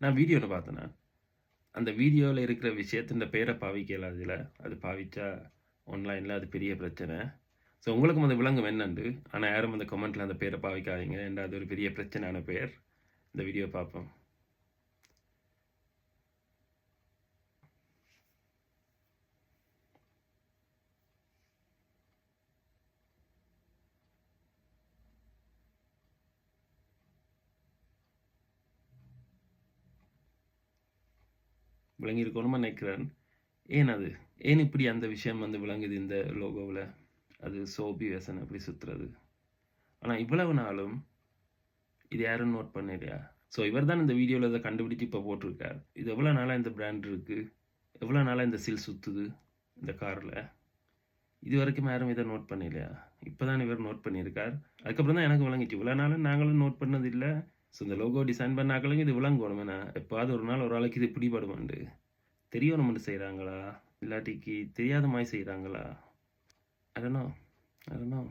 நான் வீடியோவில் பார்த்தேண்ணா. அந்த வீடியோவில் இருக்கிற விஷயத்தின் பேரை பாவிக்கல அதில். அது பாவிச்சா ஆன்லைனில் அது பெரிய பிரச்சனை. ஸோ உங்களுக்கும் அந்த விளங்கும் என்னண்டு. ஆனால் யாரும் அந்த கமெண்ட்டில் அந்த பேரை பாவிக்காதீங்க. ஏன்னா அது ஒரு பெரிய பிரச்சனையான பேர். இந்த வீடியோ பார்ப்போம். விளங்கியிருக்கணுமா நினைக்கிறேன். ஏன் அது? ஏன் இப்படி அந்த விஷயம் வந்து விளங்குது இந்த லோகோவில்? அது சோபி வேசன் அப்படி சுற்றுறது. ஆனால் இவ்வளவு நாளும் இது யாரும் நோட் பண்ணலையா? ஸோ இவர் தான் இந்த வீடியோவில் இதை கண்டுபிடிச்சு இப்போ போட்டிருக்கார். இது எவ்வளோ நாளாக இந்த பிராண்ட் இருக்குது, எவ்வளோ நாளாக இந்த சில் சுற்றுது இந்த காரில், இது வரைக்கும் யாரும் இதை நோட் பண்ணலையா? இப்போ தான் இவர் நோட் பண்ணியிருக்கார். அதுக்கப்புறம் தான் எனக்கு விளங்கிச்சு. இவ்வளோ நாளும் நாங்களும் நோட் பண்ணது இல்லை. ஸோ இந்த லோகோ டிசைன் பண்ணாக்களும் இது விளங்கணுமேண்ணா. எப்பாவது ஒரு நாள் ஒரு ஆளுக்கு இது பிடிபடுமாண்டு தெரியணும்னு செய்கிறாங்களா, இல்லாட்டிக்கு தெரியாத மாதிரி செய்கிறாங்களா? I don't know.